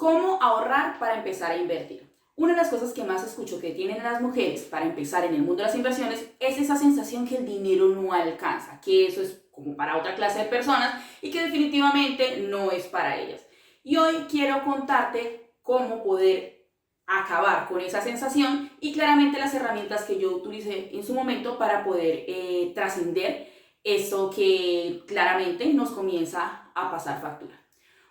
¿Cómo ahorrar para empezar a invertir? Una de las cosas que más escucho que tienen las mujeres para empezar en el mundo de las inversiones es esa sensación que el dinero no alcanza, que eso es como para otra clase de personas y que definitivamente no es para ellas. Y hoy quiero contarte cómo poder acabar con esa sensación y claramente las herramientas que yo utilicé en su momento para poder trascender eso que claramente nos comienza a pasar factura.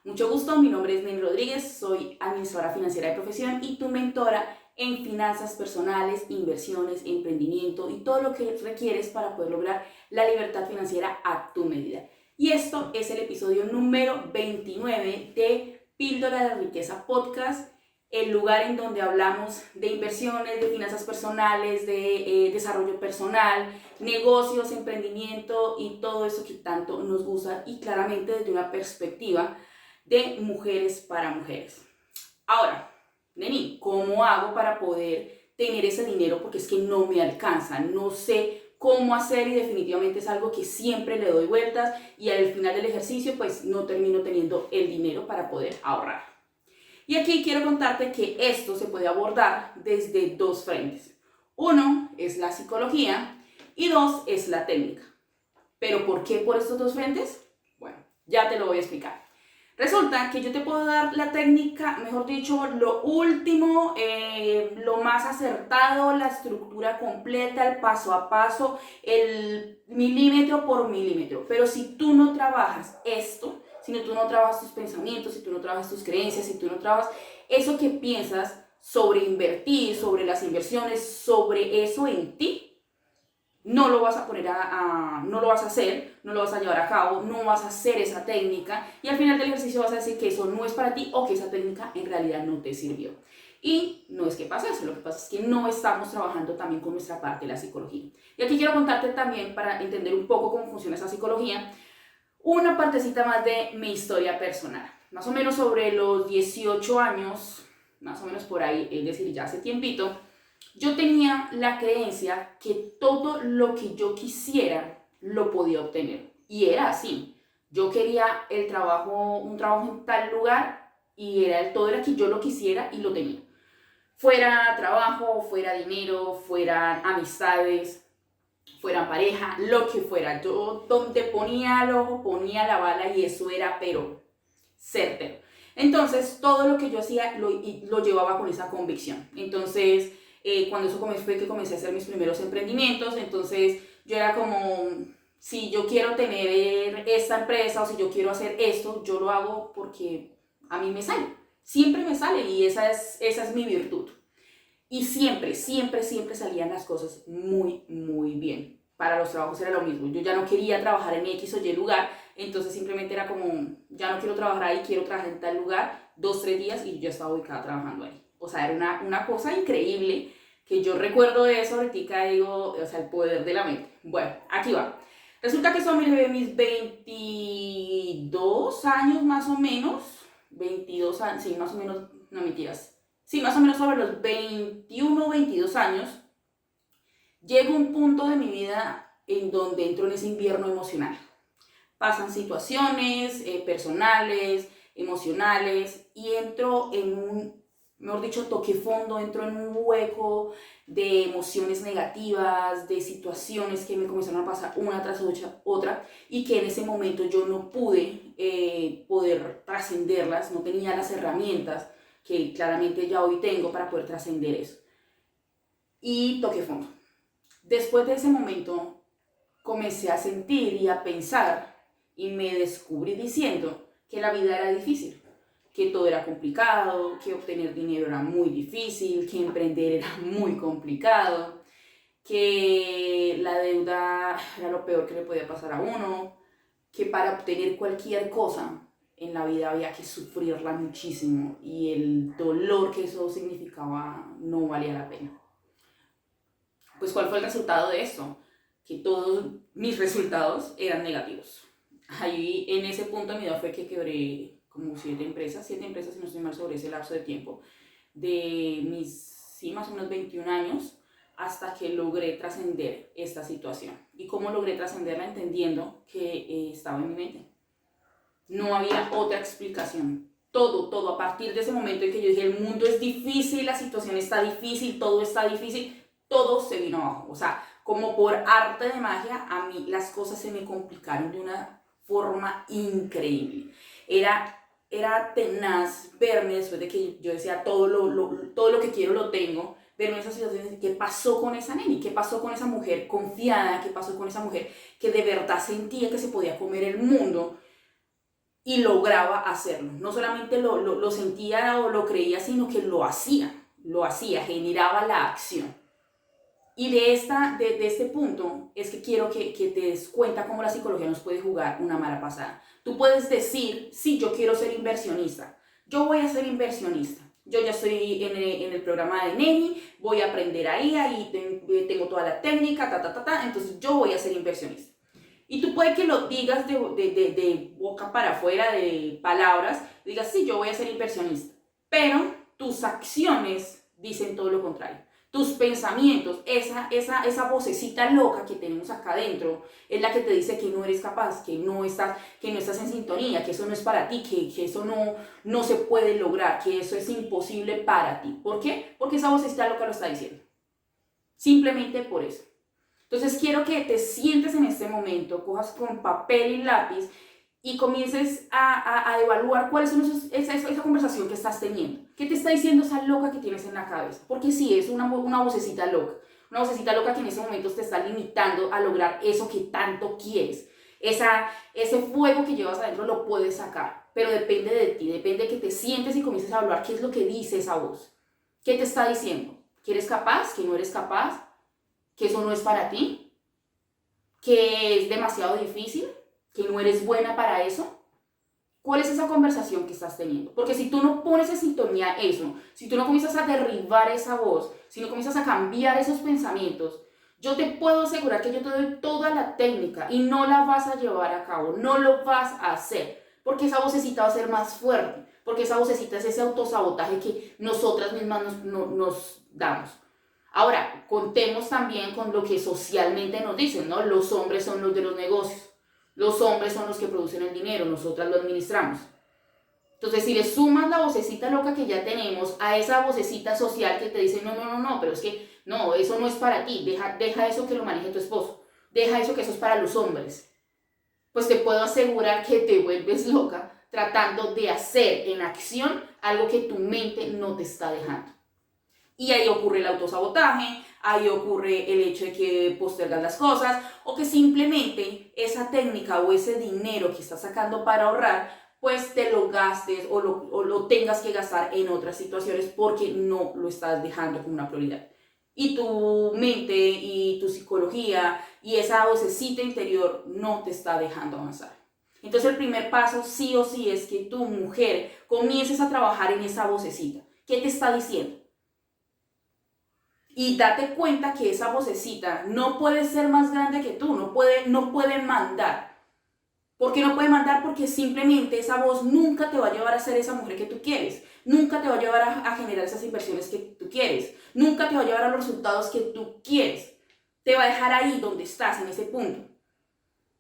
Mucho gusto, mi nombre es Nelly Rodríguez, soy administradora financiera de profesión y tu mentora en finanzas personales, inversiones, emprendimiento y todo lo que requieres para poder lograr la libertad financiera a tu medida. Y esto es el episodio número 29 de Píldora de Riqueza Podcast, el lugar en donde hablamos de inversiones, de finanzas personales, de desarrollo personal, negocios, emprendimiento y todo eso que tanto nos gusta y claramente desde una perspectiva de mujeres para mujeres. Ahora, Neni, ¿cómo hago para poder tener ese dinero? Porque es que no me alcanza, no sé cómo hacer y definitivamente es algo que siempre le doy vueltas y al final del ejercicio pues no termino teniendo el dinero para poder ahorrar. Y aquí quiero contarte que esto se puede abordar desde dos frentes. Uno es la psicología y dos es la técnica. ¿Pero por qué por estos dos frentes? Bueno, ya te lo voy a explicar. Resulta que yo te puedo dar la técnica, mejor dicho, lo último, lo más acertado, la estructura completa, el paso a paso, el milímetro por milímetro. Pero si tú no trabajas esto, si tú no trabajas tus pensamientos, si tú no trabajas tus creencias, si tú no trabajas eso que piensas sobre invertir, sobre las inversiones, sobre eso en ti, no lo vas a poner no lo vas a hacer, no lo vas a llevar a cabo, no vas a hacer esa técnica y al final del ejercicio vas a decir que eso no es para ti o que esa técnica en realidad no te sirvió. Y no es que pasa eso, lo que pasa es que no estamos trabajando también con nuestra parte de la psicología. Y aquí quiero contarte también, para entender un poco cómo funciona esa psicología, una partecita más de mi historia personal. Más o menos sobre los 18 años, más o menos por ahí, es decir, ya hace tiempito, yo tenía la creencia que todo lo que yo quisiera lo podía obtener. Y era así. Yo quería un trabajo en tal lugar y todo era que yo lo quisiera y lo tenía. Fuera trabajo, fuera dinero, fueran amistades, fuera pareja, lo que fuera. Yo donde ponía el ojo, ponía la bala y eso era pero certero. Entonces todo lo que yo hacía lo llevaba con esa convicción. Entonces cuando eso fue que comencé a hacer mis primeros emprendimientos, entonces yo era como, si yo quiero tener esta empresa o si yo quiero hacer esto, yo lo hago porque a mí me sale, siempre me sale y esa es mi virtud. Y siempre salían las cosas muy, muy bien. Para los trabajos era lo mismo, yo ya no quería trabajar en X o Y lugar, entonces simplemente era como, ya no quiero trabajar ahí, quiero trabajar en tal lugar, 2-3 días y yo ya estaba ubicada trabajando ahí. O sea, era una cosa increíble que yo recuerdo de eso ahorita, digo, o sea, el poder de la mente. Bueno, aquí va. Resulta que son mis 22 años más o menos, 22 años, sí, más o menos, no mentiras, sí, más o menos sobre los 21 o 22 años, llega un punto de mi vida en donde entro en ese invierno emocional. Pasan situaciones personales, emocionales, y entro en un, mejor dicho, toqué fondo, entro en un hueco de emociones negativas, de situaciones que me comenzaron a pasar una tras otra, y que en ese momento yo no pude poder trascenderlas, no tenía las herramientas que claramente ya hoy tengo para poder trascender eso. Y toqué fondo. Después de ese momento comencé a sentir y a pensar y me descubrí diciendo que la vida era difícil, que todo era complicado, que obtener dinero era muy difícil, que emprender era muy complicado, que la deuda era lo peor que le podía pasar a uno, que para obtener cualquier cosa en la vida había que sufrirla muchísimo y el dolor que eso significaba no valía la pena. Pues ¿cuál fue el resultado de esto? Que todos mis resultados eran negativos. Ahí en ese punto de mi vida fue que quebré como 7 empresas si no estoy mal sobre ese lapso de tiempo, de mis, sí, más o menos 21 años, hasta que logré trascender esta situación. ¿Y cómo logré trascenderla? Entendiendo que estaba en mi mente. No había otra explicación. todo, a partir de ese momento en que yo dije, el mundo es difícil, la situación está difícil, todo está difícil, todo se vino abajo. O sea, como por arte de magia, a mí las cosas se me complicaron de una forma increíble. Era tenaz verme después de que yo decía, todo lo que quiero lo tengo, verme en esas situaciones, ¿qué pasó con esa neni? ¿Qué pasó con esa mujer confiada? ¿Qué pasó con esa mujer que de verdad sentía que se podía comer el mundo? Y lograba hacerlo. No solamente lo sentía o lo creía, sino que lo hacía, generaba la acción. Y de este punto es que quiero que te des cuenta cómo la psicología nos puede jugar una mala pasada. Tú puedes decir, sí, yo quiero ser inversionista, yo voy a ser inversionista. Yo ya estoy en el programa de Neni, voy a aprender ahí tengo toda la técnica, entonces yo voy a ser inversionista. Y tú puedes que lo digas de boca para afuera, de palabras, digas, sí, yo voy a ser inversionista, pero tus acciones dicen todo lo contrario. Tus pensamientos, esa vocecita loca que tenemos acá adentro, es la que te dice que no eres capaz, que no estás en sintonía, que eso no es para ti, que eso no se puede lograr, que eso es imposible para ti. ¿Por qué? Porque esa vocecita loca lo está diciendo. Simplemente por eso. Entonces quiero que te sientes en este momento, cojas con papel y lápiz y comiences a evaluar cuáles son esa conversación que estás teniendo. ¿Qué te está diciendo esa loca que tienes en la cabeza? Porque sí, es una vocecita loca. Una vocecita loca que en ese momento te está limitando a lograr eso que tanto quieres. Ese fuego que llevas adentro lo puedes sacar, pero depende de ti, depende de que te sientes y comiences a evaluar qué es lo que dice esa voz. ¿Qué te está diciendo? ¿Que eres capaz? ¿Que no eres capaz? ¿Que eso no es para ti? ¿Que es demasiado difícil? ¿Que no eres buena para eso? ¿Cuál es esa conversación que estás teniendo? Porque si tú no pones en sintonía eso, si tú no comienzas a derribar esa voz, si no comienzas a cambiar esos pensamientos, yo te puedo asegurar que yo te doy toda la técnica y no la vas a llevar a cabo, no lo vas a hacer, porque esa vocecita va a ser más fuerte, porque esa vocecita es ese autosabotaje que nosotras mismas nos damos. Ahora, contemos también con lo que socialmente nos dicen, ¿no? Los hombres son los de los negocios. Los hombres son los que producen el dinero, nosotras lo administramos. Entonces, si le sumas la vocecita loca que ya tenemos a esa vocecita social que te dice, no, pero es que, no, eso no es para ti, deja eso que lo maneje tu esposo, deja eso que eso es para los hombres. Pues te puedo asegurar que te vuelves loca tratando de hacer en acción algo que tu mente no te está dejando. Y ahí ocurre el autosabotaje, ahí ocurre el hecho de que postergas las cosas o que simplemente esa técnica o ese dinero que estás sacando para ahorrar, pues te lo gastes o lo tengas que gastar en otras situaciones porque no lo estás dejando como una prioridad. Y tu mente y tu psicología y esa vocecita interior no te está dejando avanzar. Entonces el primer paso sí o sí es que tu mujer comiences a trabajar en esa vocecita. ¿Qué te está diciendo? Y date cuenta que esa vocecita no puede ser más grande que tú, no puede mandar. ¿Por qué no puede mandar? Porque simplemente esa voz nunca te va a llevar a ser esa mujer que tú quieres, nunca te va a llevar a generar esas inversiones que tú quieres, nunca te va a llevar a los resultados que tú quieres. Te va a dejar ahí donde estás, en ese punto.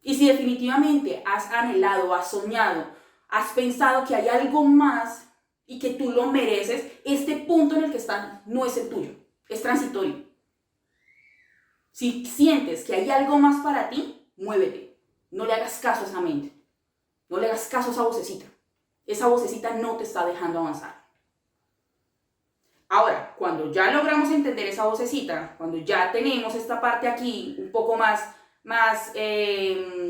Y si definitivamente has anhelado, has soñado, has pensado que hay algo más y que tú lo mereces, este punto en el que estás no es el tuyo. Es transitorio. Si sientes que hay algo más para ti, muévete. No le hagas caso a esa mente. No le hagas caso a esa vocecita. Esa vocecita no te está dejando avanzar. Ahora, cuando ya logramos entender esa vocecita, cuando ya tenemos esta parte aquí un poco más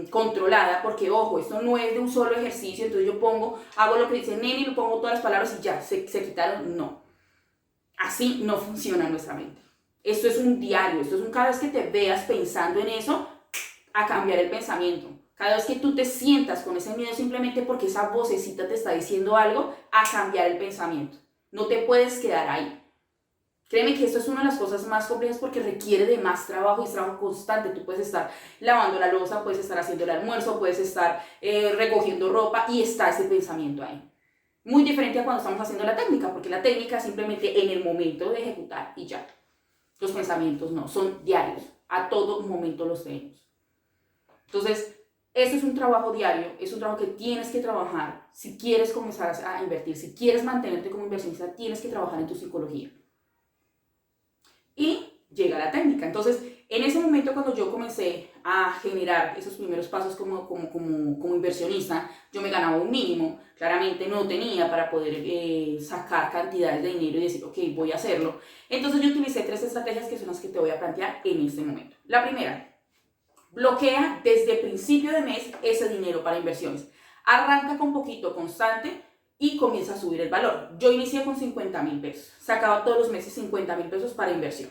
controlada, porque ojo, esto no es de un solo ejercicio, entonces yo hago lo que dice Neni, lo pongo todas las palabras y ya, se quitaron, no. Así no funciona nuestra mente. Esto es un diario, esto es cada vez que te veas pensando en eso, a cambiar el pensamiento. Cada vez que tú te sientas con ese miedo simplemente porque esa vocecita te está diciendo algo, a cambiar el pensamiento. No te puedes quedar ahí. Créeme que esto es una de las cosas más complejas porque requiere de más trabajo y es trabajo constante. Tú puedes estar lavando la loza, puedes estar haciendo el almuerzo, puedes estar recogiendo ropa y está ese pensamiento ahí. Muy diferente a cuando estamos haciendo la técnica, porque la técnica es simplemente en el momento de ejecutar y ya. Los pensamientos no, son diarios, a todo momento los tenemos. Entonces, Eso es un trabajo diario, es un trabajo que tienes que trabajar. Si quieres comenzar a invertir, si quieres mantenerte como inversionista, tienes que trabajar en tu psicología. Y llega la técnica. Entonces, en ese momento cuando yo comencé a generar esos primeros pasos como inversionista, yo me ganaba un mínimo, claramente no tenía para poder sacar cantidades de dinero y decir, ok, voy a hacerlo. Entonces yo utilicé 3 estrategias que son las que te voy a plantear en este momento. La primera, bloquea desde principio de mes ese dinero para inversiones. Arranca con poquito constante y comienza a subir el valor. Yo inicié con 50.000 pesos. Sacaba todos los meses 50.000 pesos para inversión.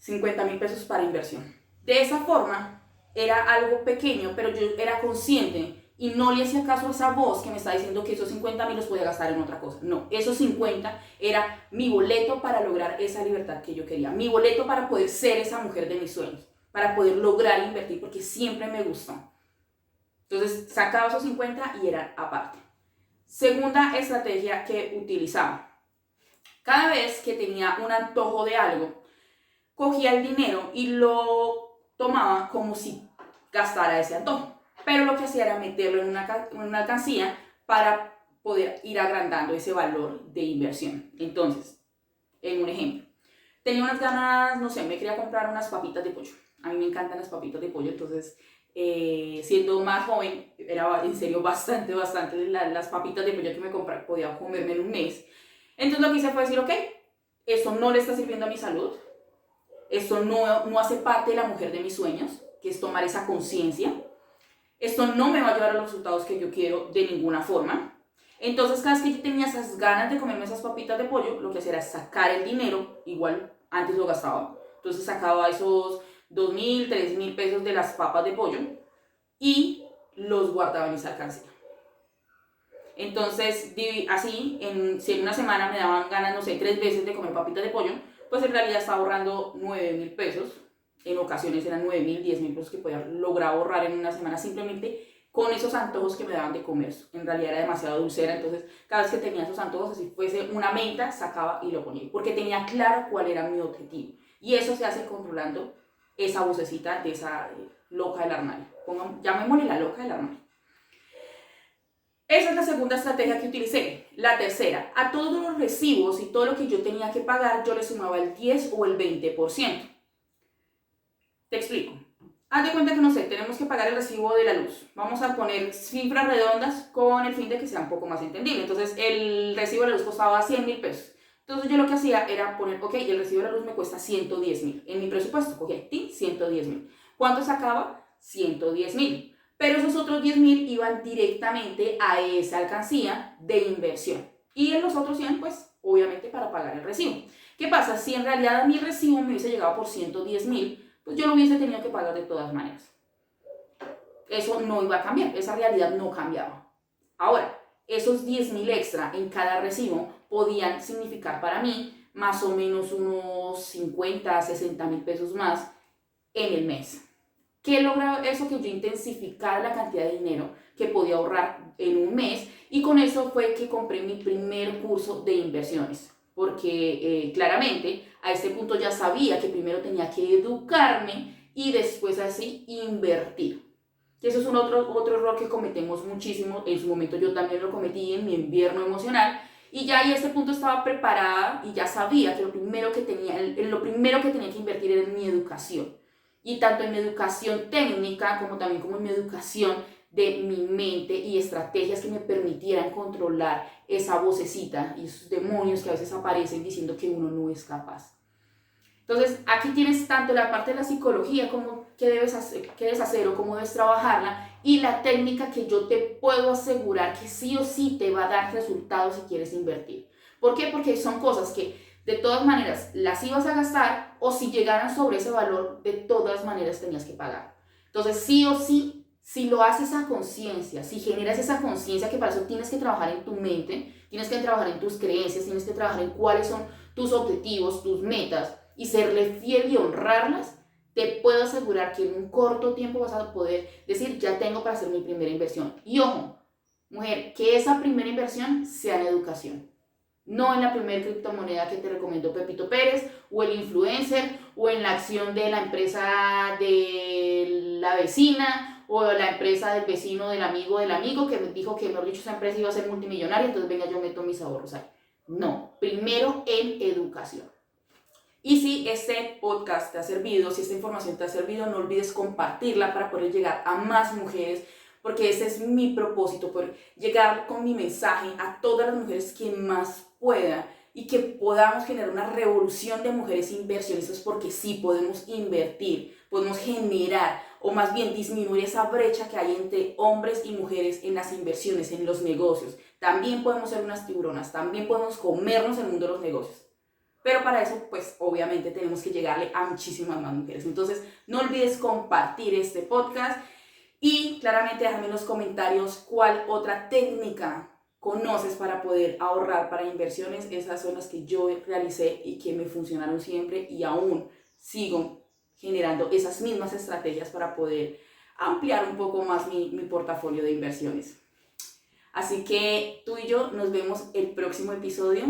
50.000 pesos para inversión. De esa forma, era algo pequeño, pero yo era consciente y no le hacía caso a esa voz que me está diciendo que esos 50.000 los podía gastar en otra cosa. No, esos 50 era mi boleto para lograr esa libertad que yo quería. Mi boleto para poder ser esa mujer de mis sueños, para poder lograr invertir, porque siempre me gustó. Entonces, sacaba esos 50 y era aparte. Segunda estrategia que utilizaba. Cada vez que tenía un antojo de algo, cogía el dinero y lo tomaba como si gastara ese antojo. Pero lo que hacía era meterlo en una alcancía para poder ir agrandando ese valor de inversión. Entonces, en un ejemplo, tenía unas ganas, no sé, me quería comprar unas papitas de pollo. A mí me encantan las papitas de pollo, entonces siendo más joven, era en serio bastante las papitas de pollo que me compraba, podía comerme en un mes. Entonces lo que hice fue decir, ok, eso no le está sirviendo a mi salud, esto no hace parte de la mujer de mis sueños, que es tomar esa conciencia, esto no me va a llevar a los resultados que yo quiero de ninguna forma. Entonces cada vez que yo tenía esas ganas de comerme esas papitas de pollo, lo que hacía era sacar el dinero, igual antes lo gastaba, entonces sacaba esos 2.000, 3.000 pesos de las papas de pollo y los guardaba en esa alcancía. Entonces, así, si en una semana me daban ganas, no sé, 3 veces de comer papitas de pollo, pues en realidad estaba ahorrando 9.000 pesos. En ocasiones eran 9.000, 10.000 pesos que podía lograr ahorrar en una semana simplemente con esos antojos que me daban de comer. En realidad era demasiado dulcera, entonces cada vez que tenía esos antojos, así fuese una menta, sacaba y lo ponía, porque tenía claro cuál era mi objetivo. Y eso se hace controlando esa vocecita de esa loca del armario. Llamémosle la loca del armario. Esa es la segunda estrategia que utilicé. La tercera, a todos los recibos y todo lo que yo tenía que pagar, yo le sumaba el 10 o el 20%. Te explico. Haz de cuenta que, no sé, tenemos que pagar el recibo de la luz. Vamos a poner cifras redondas con el fin de que sea un poco más entendible. Entonces, el recibo de la luz costaba 100.000 pesos. Entonces, yo lo que hacía era poner, ok, el recibo de la luz me cuesta 110.000. En mi presupuesto, cogí 110.000. ¿Cuánto sacaba? 110.000. Pero esos otros 10.000 iban directamente a esa alcancía de inversión. Y en los otros 100, pues, obviamente para pagar el recibo. ¿Qué pasa? Si en realidad mi recibo me hubiese llegado por 110.000, pues yo lo hubiese tenido que pagar de todas maneras. Eso no iba a cambiar, esa realidad no cambiaba. Ahora, esos 10.000 extra en cada recibo podían significar para mí más o menos unos 50, 60.000 pesos más en el mes. ¿Qué logró eso? Que yo intensificara la cantidad de dinero que podía ahorrar en un mes, y con eso fue que compré mi primer curso de inversiones, porque claramente a este punto ya sabía que primero tenía que educarme y después así invertir. Eso es otro error que cometemos muchísimo. En su momento yo también lo cometí en mi invierno emocional, y ya a este punto estaba preparada y ya sabía que lo primero que tenía que invertir era en mi educación. Y tanto en mi educación técnica como también como en mi educación de mi mente y estrategias que me permitieran controlar esa vocecita y esos demonios que a veces aparecen diciendo que uno no es capaz. Entonces, aquí tienes tanto la parte de la psicología como qué debes hacer o cómo debes trabajarla, y la técnica que yo te puedo asegurar que sí o sí te va a dar resultados si quieres invertir. ¿Por qué? Porque son cosas que de todas maneras las ibas a gastar, o si llegaran sobre ese valor, de todas maneras tenías que pagar. Entonces, sí o sí, si lo haces a conciencia, si generas esa conciencia, que para eso tienes que trabajar en tu mente, tienes que trabajar en tus creencias, tienes que trabajar en cuáles son tus objetivos, tus metas, y serle fiel y honrarlas, te puedo asegurar que en un corto tiempo vas a poder decir, ya tengo para hacer mi primera inversión. Y ojo, mujer, que esa primera inversión sea en educación. No en la primera criptomoneda que te recomendó Pepito Pérez, o el influencer, o en la acción de la empresa de la vecina, o la empresa del vecino, del amigo que me dijo que, mejor dicho, esa empresa iba a ser multimillonaria, entonces venga, yo meto mis ahorros ahí. No, primero en educación. Y si este podcast te ha servido, si esta información te ha servido, no olvides compartirla para poder llegar a más mujeres, porque ese es mi propósito, poder llegar con mi mensaje a todas las mujeres que más pueda y que podamos generar una revolución de mujeres inversionistas, porque sí podemos invertir, podemos generar o más bien disminuir esa brecha que hay entre hombres y mujeres en las inversiones, en los negocios. También podemos ser unas tiburonas, también podemos comernos el mundo de los negocios. Pero para eso, pues obviamente tenemos que llegarle a muchísimas más mujeres. Entonces, no olvides compartir este podcast y claramente déjame en los comentarios cuál otra técnica conoces para poder ahorrar para inversiones. Esas son las que yo realicé y que me funcionaron siempre y aún sigo generando esas mismas estrategias para poder ampliar un poco más mi portafolio de inversiones. Así que tú y yo nos vemos el próximo episodio.